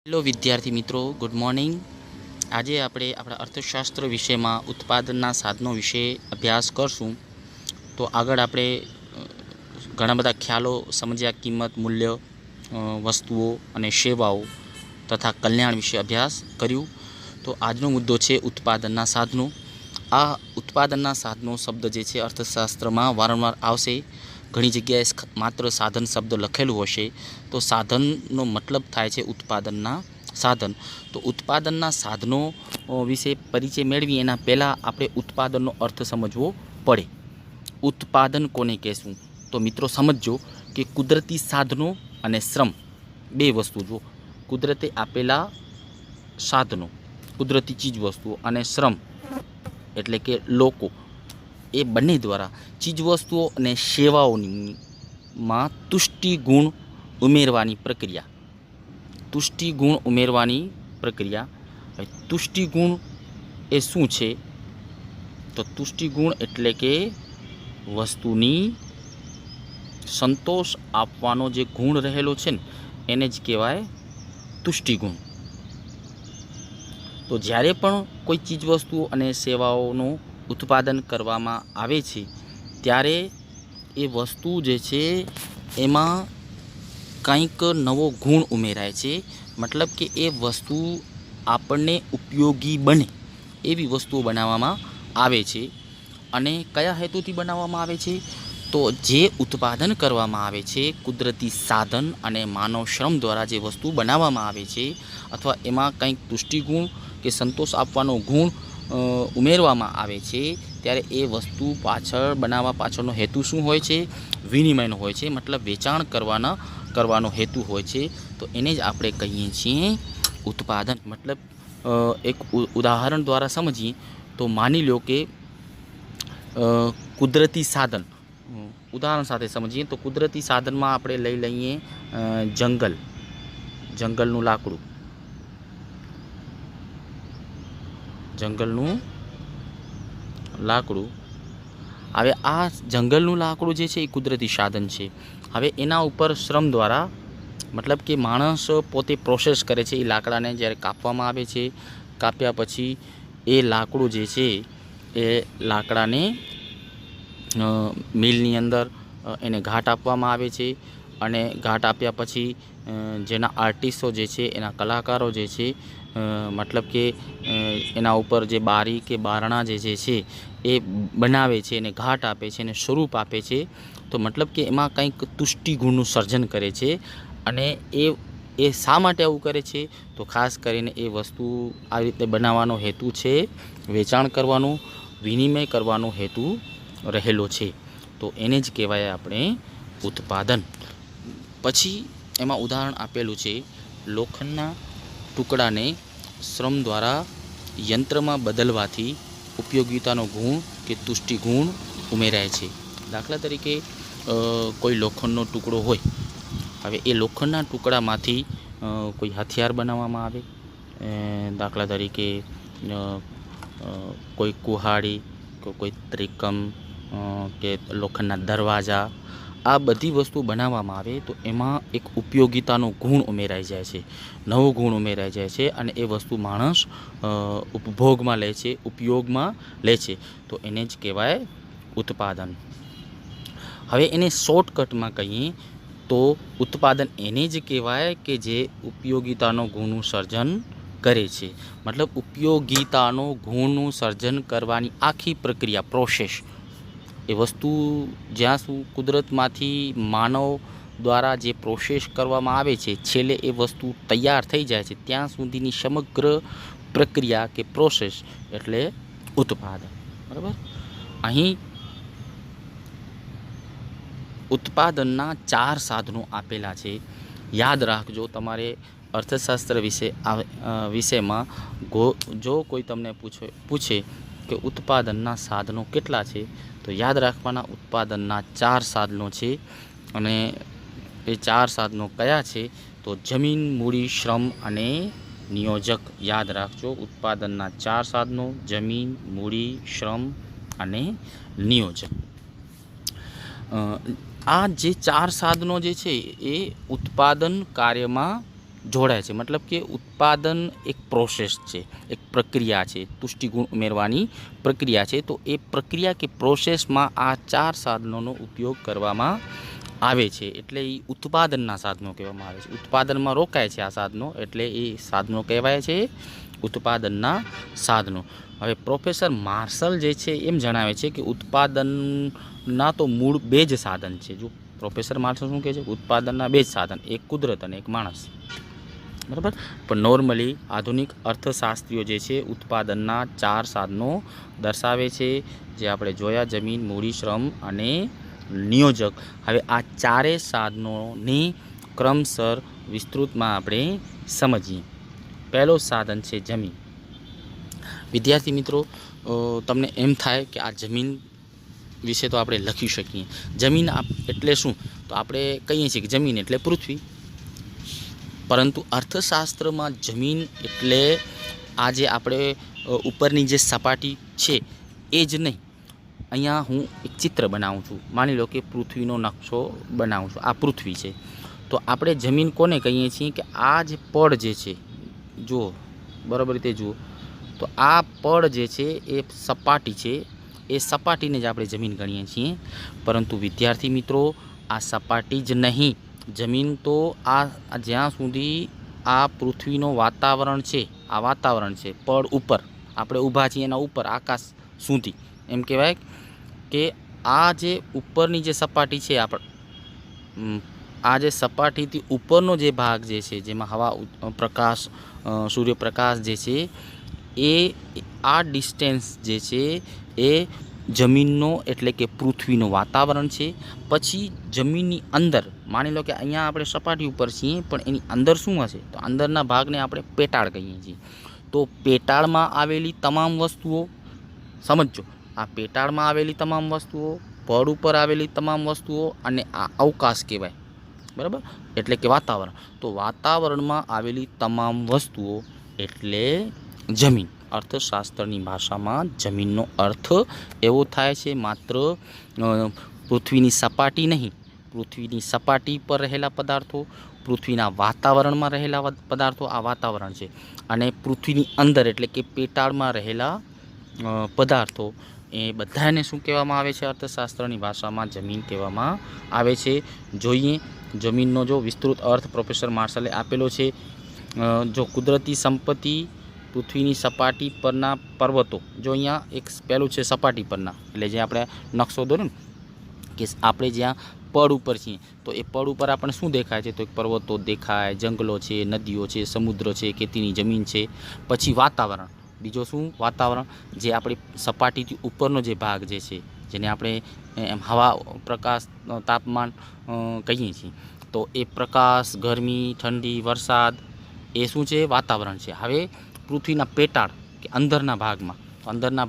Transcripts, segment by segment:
Hello વિદ્યાર્થી મિત્રો, good morning. આજે આપણે આપણા અર્થશાસ્ત્ર વિષયમાં ઉત્પાદનના સાધનો વિશે અભ્યાસ કરશું। તો આગળ આપણે ઘણા બધા ખ્યાલો સમજ્યા, કિંમત, મૂલ્ય, વસ્તુઓ અને સેવાઓ તથા કલ્યાણ વિશે અભ્યાસ કર્યું। તો આજનો મુદ્દો છે ઉત્પાદનના સાધનો। આ ઉત્પાદનના સાધનો શબ્દ જે છે અર્થશાસ્ત્રમાં વારંવાર આવશે। ઘણી જગ્યાએ માત્ર સાધન શબ્દ લખેલું હશે, તો સાધનનો મતલબ થાય છે ઉત્પાદનના સાધન। તો ઉત્પાદનના સાધનો વિશે પરિચય મેળવી એના પહેલાં આપણે ઉત્પાદનનો અર્થ સમજવો પડે। ઉત્પાદન કોને કહેશું? તો મિત્રો સમજો કે કુદરતી સાધનો અને શ્રમ બે વસ્તુ જુઓ। કુદરતે આપેલા સાધનો, કુદરતી ચીજ વસ્તુઓ, અને શ્રમ એટલે કે લોકો, એ બંને દ્વારા ચીજવસ્તુઓ અને સેવાઓમાં તુષ્ટિ ગુણ ઉમેરવાની પ્રક્રિયા। તુષ્ટિ ગુણ ઉમેરવાની પ્રક્રિયા। તુષ્ટિ ગુણ એ શું છે? તો તુષ્ટિ ગુણ એટલે કે વસ્તુની સંતોષ આપવાનો જે ગુણ રહેલો છે ને, એને જ કહેવાય તુષ્ટિ ગુણ। તો જ્યારે પણ કોઈ ચીજવસ્તુઓ અને સેવાઓનું ઉત્પાદન કરવામાં આવે છે, ત્યારે એ વસ્તુ જે છે એમાં કંઈક નવો ગુણ ઉમેરાય છે। મતલબ કે એ વસ્તુ આપણને ઉપયોગી બને એવી વસ્તુઓ બનાવવામાં આવે છે। અને કયા હેતુથી બનાવવામાં આવે છે? તો જે ઉત્પાદન કરવામાં આવે છે, કુદરતી સાધન અને માનવ શ્રમ દ્વારા જે વસ્તુ બનાવવામાં આવે છે, અથવા એમાં કંઈક તુષ્ટિગુણ કે સંતોષ આપવાનો ગુણ ઉમેરવામાં આવે છે, ત્યારે એ વસ્તુ બનાવવા પાછળનો હેતુ શું હોય છે? વિનિમયનો હોય છે, મતલબ વેચાણ કરવાનો હેતુ હોય છે। તો એને જ આપણે કહીએ છીએ ઉત્પાદન। મતલબ એક ઉદાહરણ દ્વારા સમજીએ તો માની લો કે કુદરતી સાધન, ઉદાહરણ સાથે સમજીએ તો કુદરતી સાધનમાં આપણે લઈ લઈએ જંગલનું લાકડું। હવે આ જંગલનું લાકડું જે છે એ કુદરતી સાધન છે। હવે એના ઉપર શ્રમ દ્વારા, મતલબ કે માણસ પોતે પ્રોસેસ કરે છે એ લાકડાને, જ્યારે કાપવામાં આવે છે, કાપ્યા પછી એ લાકડું જે છે એ લાકડાને મિલની અંદર એને ઘાટ આપવામાં આવે છે, અને ઘાટ આપ્યા પછી જેના આર્ટિસ્ટો જે છે, એના કલાકારો જે છે, મતલબ કે એના ઉપર જે બારી કે બારણા જે છે એ બનાવે છે, એને ઘાટ આપે છે, એને સ્વરૂપ આપે છે। તો મતલબ કે એમાં કંઈક તુષ્ટિ ગુણનું સર્જન કરે છે। અને એ શા માટે આવું કરે છે? તો ખાસ કરીને એ વસ્તુ આવી રીતે બનાવવાનો હેતુ છે વેચાણ કરવાનો, વિનિમય કરવાનો હેતુ રહેલો છે। તો એને જ કહેવાય આપણે ઉત્પાદન। પછી એમાં ઉદાહરણ આપેલું છે, લોખંડના ટુકડાને શ્રમ દ્વારા યંત્રમાં બદલવાથી ઉપયોગિતાનો ગુણ કે તુષ્ટિ ગુણ ઉમેરાય છે। દાખલા તરીકે કોઈ લોખંડનો ટુકડો હોય, હવે એ લોખંડના ટુકડામાંથી કોઈ હથિયાર બનાવવામાં આવે, દાખલા તરીકે કોઈ કુહાડી, કોઈ ત્રિકમ કે લોખંડના દરવાજા, આ બધી વસ્તુ બનાવવામાં આવે તો એમાં એક ઉપયોગિતાનો ગુણ ઉમેરાઈ જાય છે, નવો ગુણ ઉમેરાઈ જાય છે, અને એ વસ્તુ માણસ ઉપયોગમાં લે છે। તો એને જ કહેવાય ઉત્પાદન। હવે એને શોર્ટકટમાં કહીએ તો ઉત્પાદન એને જ કહેવાય કે જે ઉપયોગિતાનો ગુણનું સર્જન કરે છે। મતલબ ઉપયોગિતાનો ગુણનું સર્જન કરવાની આખી પ્રક્રિયા, પ્રોસેસ, એ વસ્તુ જ્યાં સુધી કુદરતમાંથી માનવ દ્વારા જે પ્રોસેસ કરવામાં આવે છે, છેલ્લે એ વસ્તુ તૈયાર થઈ જાય છે, ત્યાં સુધીની સમગ્ર પ્રક્રિયા કે પ્રોસેસ એટલે ઉત્પાદન। બરાબર? અહીં ઉત્પાદનના 4 સાધનો આપેલા છે। યાદ રાખજો, તમારે અર્થશાસ્ત્ર વિષયમાં જો કોઈ તમને પૂછે કે ઉત્પાદનના સાધનો કેટલા છે, તો યાદ રાખવાના ઉત્પાદનના 4 સાધનો છે। અને એ 4 સાધનો કયા છે? તો જમીન, મૂડી, શ્રમ અને નિયોજક। યાદ રાખજો, ઉત્પાદનના 4 સાધનો: જમીન, મૂડી, શ્રમ અને નિયોજક। આ જે 4 સાધનો જે છે એ ઉત્પાદન કાર્યમાં જોડાય છે, મતલબ કે ઉત્પાદન એક પ્રોસેસ છે, એક પ્રક્રિયા છે, પુષ્ટિગુણ ઉમેરવાની પ્રક્રિયા છે. તો એ પ્રક્રિયા કે પ્રોસેસમાં આ 4 સાધનોનો ઉપયોગ કરવામાં આવે છે, એટલે એ ઉત્પાદનના સાધનો કહેવામાં આવે છે. ઉત્પાદનમાં રોકાય છે આ સાધનો, એટલે એ સાધનો કહેવાય છે ઉત્પાદનના સાધનો. હવે પ્રોફેસર માર્શલ જે છે એમ જણાવે છે કે ઉત્પાદનના તો મૂળ 2 જ સાધન છે. જો પ્રોફેસર માર્શલ શું કહે છે? ઉત્પાદનના 2 જ સાધન, એક કુદરત અને એક માણસ, બરાબર. પણ નોર્મલી આધુનિક અર્થશાસ્ત્રીઓ જે છે ઉત્પાદનના 4 સાધનો દર્શાવે છે, જે આપણે જોયા: જમીન, મૂડી, શ્રમ અને નિયોજક. હવે આ 4 સાધનોની ક્રમશર વિસ્તૃતમાં આપણે સમજીએ. પહેલો સાધન છે જમીન. વિદ્યાર્થી મિત્રો, તમને એમ થાય કે આ જમીન વિશે તો આપણે લખી શકીએ. જમીન એટલે શું? તો આપણે કહીએ છીએ કે જમીન એટલે પૃથ્વી, પરંતુ અર્થશાસ્ત્રમાં જમીન એટલે આ જે આપણે ઉપરની જે સપાટી છે એ જ નહીં. અહીંયા હું એક ચિત્ર બનાવું છું, માની લો કે પૃથ્વીનો નકશો બનાવું છું. આ પૃથ્વી છે, તો આપણે જમીન કોને કહીએ છીએ? કે આ જે પડ જે છે, જુઓ, બરાબર રીતે જુઓ, તો આ પડ જે છે એ સપાટી છે, એ સપાટીને જ આપણે જમીન ગણીએ છીએ. પરંતુ વિદ્યાર્થી મિત્રો, આ સપાટી જ નહીં. જમીન તો આ જ્યાં સુધી આ પૃથ્વીનો વાતાવરણ છે, આ વાતાવરણ છે, પડ ઉપર આપણે ઊભા છીએ એના ઉપર આકાશ સુધી, એમ કહેવાય કે આ જે ઉપરની જે સપાટી છે, આ જે સપાટીથી ઉપરનો જે ભાગ જે છે, જેમાં હવા, પ્રકાશ, સૂર્યપ્રકાશ જે છે, એ આ ડિસ્ટન્સ જે છે એ જમીનનો એટલે કે પૃથ્વીનું વાતાવરણ છે. પછી જમીનની અંદર, માની લો કે અહીંયા આપણે સપાટી ઉપર છીએ, પણ એની અંદર શું હશે? તો અંદરના ભાગને આપણે પેટાળ કહીએ છીએ. તો પેટાળમાં આવેલી તમામ વસ્તુઓ, સમજો, આ પેટાળમાં આવેલી તમામ વસ્તુઓ, પડ ઉપર આવેલી તમામ વસ્તુઓ, અને આ અવકાશ કહેવાય, બરાબર, એટલે કે વાતાવરણ. તો વાતાવરણમાં આવેલી તમામ વસ્તુઓ એટલે જમીન. અર્થશાસ્ત્રની ભાષામાં જમીનનો અર્થ એવો થાય છે માત્ર પૃથ્વીની સપાટી નહીં, પૃથ્વીની સપાટી પર રહેલા પદાર્થો, પૃથ્વીના વાતાવરણમાં રહેલા પદાર્થો, આ વાતાવરણ છે, અને પૃથ્વીની અંદર એટલે કે પેટાળમાં રહેલા પદાર્થો, એ બધાને શું કહેવામાં આવે છે? અર્થશાસ્ત્રની ભાષામાં જમીન કહેવામાં આવે છે. જોઈએ જમીનનો જો વિસ્તૃત અર્થ પ્રોફેસર માર્શલે આપેલો છે. જો કુદરતી સંપત્તિ, પૃથ્વીની સપાટી પરના પર્વતો. જો અહીંયા એક પહેલું છે સપાટી પરના, એટલે જે આપણે નકશો દોર્યો ને કે આપણે જ્યાં પડ ઉપર છીએ, તો એ પડ ઉપર આપણને શું દેખાય છે? તો એક પર્વતો દેખાય, જંગલો છે, નદીઓ છે, સમુદ્ર છે, ખેતીની જમીન છે. પછી વાતાવરણ, બીજો શું? વાતાવરણ જે આપણી સપાટીથી ઉપરનો જે ભાગ જે છે, જેને આપણે એમ હવા, પ્રકાશ, તાપમાન કહીએ છીએ. તો એ પ્રકાશ, ગરમી, ઠંડી, વરસાદ, એ શું છે? વાતાવરણ છે. હવે પૃથ્વીના પેટાળ કે અંદરના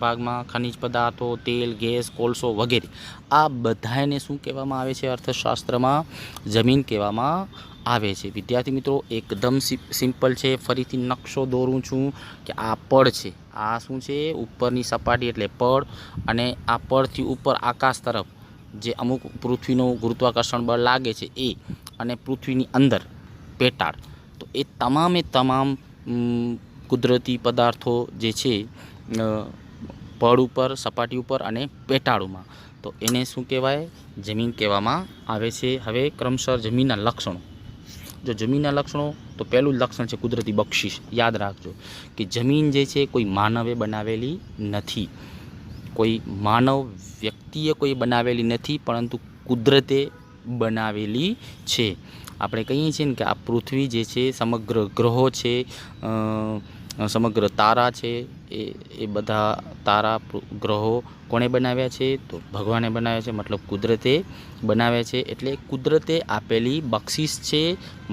ભાગમાં ખનિજ પદાર્થો, તેલ, ગેસ, કોલસો વગેરે, આ બધાને શું કહેવામાં આવે છે? અર્થશાસ્ત્રમાં જમીન કહેવામાં આવે છે. વિદ્યાર્થી મિત્રો, એકદમ સિમ્પલ છે. ફરીથી નકશો દોરું છું કે આ પડ છે, આ શું છે? ઉપરની સપાટી એટલે પડ, અને આ પડથી ઉપર આકાશ તરફ જે અમુક પૃથ્વીનું ગુરુત્વાકર્ષણ બળ લાગે છે એ, અને પૃથ્વીની અંદર પેટાળ. તો એ તમામ કુદરતી પદાર્થો જે છે પડ ઉપર, સપાટી ઉપર અને પેટાળમાં, તો એને શું કહેવાય? જમીન કહેવામાં આવે છે. હવે ક્રમશર જમીનના લક્ષણો. જો જમીનના લક્ષણો, તો પહેલું જ લક્ષણ છે કુદરતી બક્ષિસ. યાદ રાખજો કે જમીન જે છે કોઈ માનવે બનાવેલી નથી, કોઈ માનવ વ્યક્તિએ કોઈ બનાવેલી નથી, પરંતુ કુદરતે બનાવેલી છે. આપણે કહીએ છીએ ને કે આ પૃથ્વી જે છે, સમગ્ર ગ્રહો છે, સમગ્ર તારા છે, એ બધા તારા, ગ્રહો કોણે બનાવ્યા છે? તો ભગવાને બનાવ્યા છે, મતલબ કુદરતે બનાવ્યા છે. એટલે કુદરતે આપેલી બક્ષિસ છે,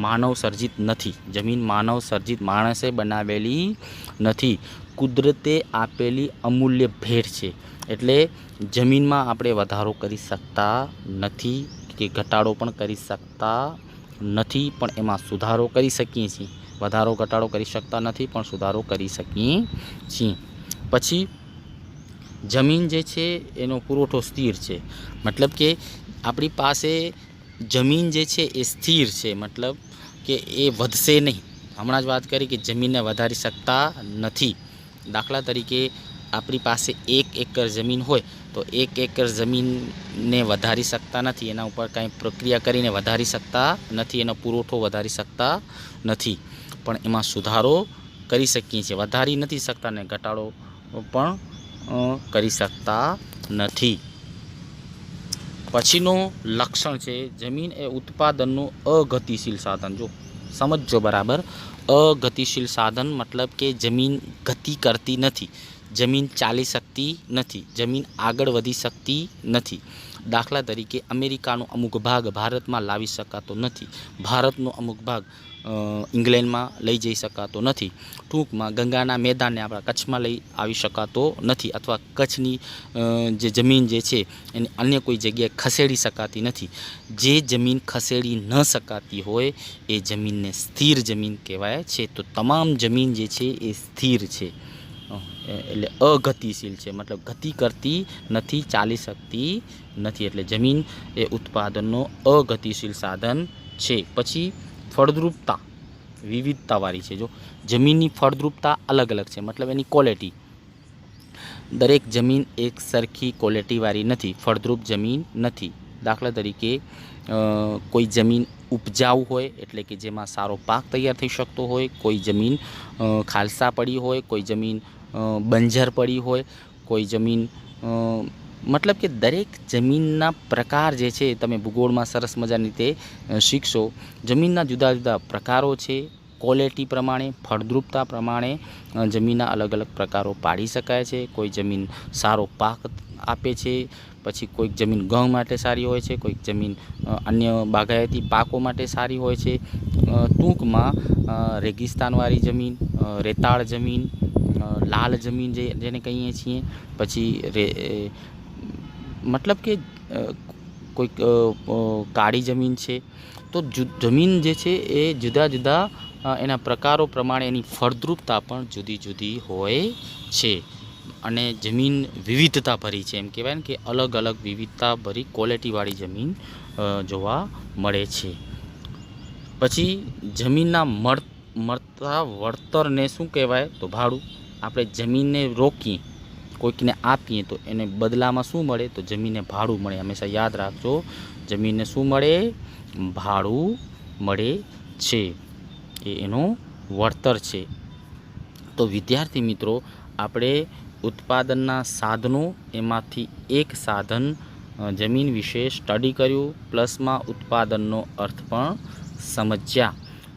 માનવ સર્જિત નથી. જમીન માનવ સર્જિત, માણસે બનાવેલી નથી, કુદરતે આપેલી અમૂલ્ય ભેટ છે. એટલે જમીનમાં આપણે વધારો કરી શકતા નથી કે ઘટાડો પણ કરી શકતા નથી, પણ એમાં સુધારો કરી શકીએ છીએ. વધારો ઘટાડો કરી શકતા નથી, પણ સુધારો કરી શકીએ છીએ. પછી જમીન જે છે એનો પુરવઠો સ્થિર છે, મતલબ કે આપણી પાસે જમીન જે છે એ સ્થિર છે, મતલબ કે એ વધશે નહીં. હમણાં જ વાત કરી કે જમીનને વધારી શકતા નથી. દાખલા તરીકે આપણી પાસે 1 એકર જમીન હોય તો 1 એકર જમીનને વધારી શકતા નથી, એના ઉપર કાંઈ પ્રક્રિયા કરીને વધારી શકતા નથી, એનો પુરવઠો વધારી શકતા નથી, પણ એમાં સુધારો કરી શકીએ છીએ. વધારી નથી શકતા ને ઘટાડો પણ કરી શકતા નથી. પછીનું લક્ષણ છે જમીન એ ઉત્પાદનનું અગતિશીલ સાધન. જો સમજજો બરાબર, અગતિશીલ સાધન મતલબ કે જમીન ગતિ કરતી નથી, જમીન ચાલી શકતી નથી, જમીન આગળ વધી શકતી નથી. દાખલા તરીકે અમેરિકાનો અમુક ભાગ ભારતમાં લાવી શકાતો નથી, ભારતનો અમુક ભાગ ઇંગ્લેન્ડમાં લઈ જઈ શકાતો નથી. ટૂંકમાં ગંગાના મેદાનને આપણા કચ્છમાં લઈ આવી શકાતો નથી, અથવા કચ્છની જે જમીન જે છે એને અન્ય કોઈ જગ્યાએ ખસેડી શકાતી નથી. જે જમીન ખસેડી ન શકાતી હોય એ જમીનને સ્થિર જમીન કહેવાય છે. તો તમામ જમીન જે છે એ સ્થિર છે, એટલે અગતિશીલ છે, મતલબ ગતિ કરતી નથી, ચાલી શકતી નથી. એટલે જમીન એ ઉત્પાદનનો અગતિશીલ સાધન છે. પછી ફળદ્રુપતા વિવિધતાવાળી છે. જો જમીનની ફળદ્રુપતા અલગ અલગ છે, મતલબ એની ક્વોલિટી. દરેક જમીન એક સરખી ક્વોલિટીવાળી નથી, ફળદ્રુપ જમીન નથી. દાખલા તરીકે કોઈ જમીન ઉપજાઉ હોય એટલે કે જેમાં સારો પાક તૈયાર થઈ શકતો હોય, કોઈ જમીન ખાલસા પડી હોય, કોઈ જમીન બંજર પડી હોય, કોઈ જમીન મતલબ કે દરેક જમીનના પ્રકાર જે છે તમે ભૂગોળમાં સરસ મજાની રીતે શીખશો. જમીનના જુદા જુદા પ્રકારો છે, ક્વોલિટી પ્રમાણે, ફળદ્રુપતા પ્રમાણે જમીનના અલગ અલગ પ્રકારો પાડી શકાય છે. કોઈ જમીન સારો પાક આપે છે, પછી કોઈક જમીન ઘઉં માટે સારી હોય છે, કોઈક જમીન અન્ય બાગાયતી પાકો માટે સારી હોય છે. ટૂંકમાં રેગિસ્તાનવાળી જમીન, રેતાળ જમીન, લાલ જમીન જેને કહીએ છીએ, પછી મતલબ કે કોઈક કાળી જમીન છે. તો જમીન જે છે એ જુદા જુદા એના પ્રકારો પ્રમાણે એની ફળદ્રુપતા પણ જુદી જુદી હોય છે. અને જમીન વિવિધતા ભરી છે, એમ કહેવાય ને કે અલગ અલગ વિવિધતા ભરી ક્વોલિટીવાળી જમીન જોવા મળે છે. પછી જમીનના મળતા વળતરને શું કહેવાય? તો ભાડું. આપણે જમીનને રોકીએ, કોઈકને આપીએ તો એને બદલામાં શું મળે? તો જમીનને ભાડું મળે. હંમેશા યાદ રાખજો, જમીનને શું મળે? ભાડું મળે છે, એ એનું વળતર છે. તો વિદ્યાર્થી મિત્રો, આપણે ઉત્પાદનના સાધનો એમાંથી એક સાધન જમીન વિશે સ્ટડી કર્યું, પ્લસમાં ઉત્પાદનનો અર્થ પણ સમજ્યા.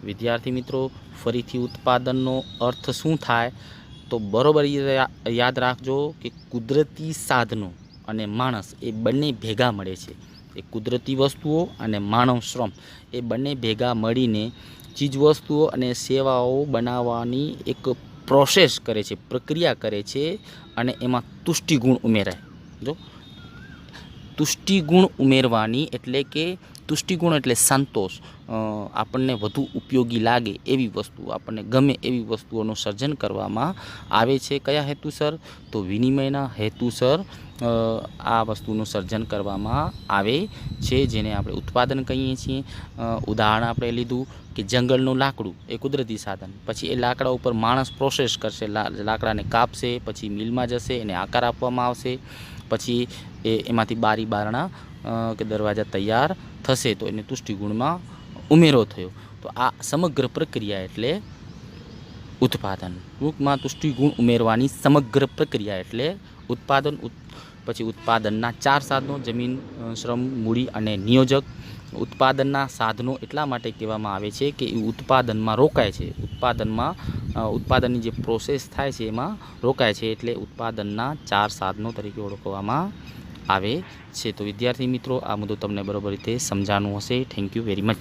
વિદ્યાર્થી મિત્રો, ફરીથી ઉત્પાદનનો અર્થ શું થાય? તો બરોબર યાદ રાખજો કે કુદરતી સાધનો અને માણસ એ બંને ભેગા મળે છે. એ કુદરતી વસ્તુઓ અને માનવ શ્રમ એ બંને ભેગા મળીને ચીજવસ્તુઓ અને સેવાઓ બનાવવાની એક પ્રોસેસ કરે છે, પ્રક્રિયા કરે છે, અને એમાં તુષ્ટિગુણ ઉમેરાય. જો તુષ્ટિગુણ ઉમેરવાની એટલે કે તુષ્ટિગુણ એટલે સંતોષ, આપણને વધુ ઉપયોગી લાગે એવી વસ્તુ, આપણને ગમે એવી વસ્તુઓનું સર્જન કરવામાં આવે છે. કયા હેતુસર? તો વિનિમયના હેતુસર આ વસ્તુનું સર્જન કરવામાં આવે છે, જેને આપણે ઉત્પાદન કહીએ છીએ. ઉદાહરણ આપણે લીધું કે જંગલનું લાકડું એ કુદરતી સાધન, પછી એ લાકડા ઉપર માણસ પ્રોસેસ કરશે, લાકડાને કાપશે, પછી મિલમાં જશે, એને આકાર આપવામાં આવશે, પછી એમાંથી બારી બારણા કે દરવાજા તૈયાર થશે, તો એને તુષ્ટિગુણમાં ઉમેરો થયો. તો આ સમગ્ર પ્રક્રિયા એટલે ઉત્પાદન. ટૂંકમાં તુષ્ટિગુણ ઉમેરવાની સમગ્ર પ્રક્રિયા એટલે ઉત્પાદન. પછી ઉત્પાદનના 4 સાધનો: જમીન, શ્રમ, મૂડી અને નિયોજક. ઉત્પાદનના સાધનો એટલા માટે કહેવામાં આવે છે કે એ ઉત્પાદનમાં રોકાય છે, ઉત્પાદનની જે પ્રોસેસ થાય છે એમાં રોકાય છે, એટલે ઉત્પાદનના 4 સાધનો તરીકે ઓળખવામાં આવે છે. તો વિદ્યાર્થી મિત્રો, આ મુદ્દો તમને બરોબર રીતે સમજાવવાનું હશે. Thank you very much.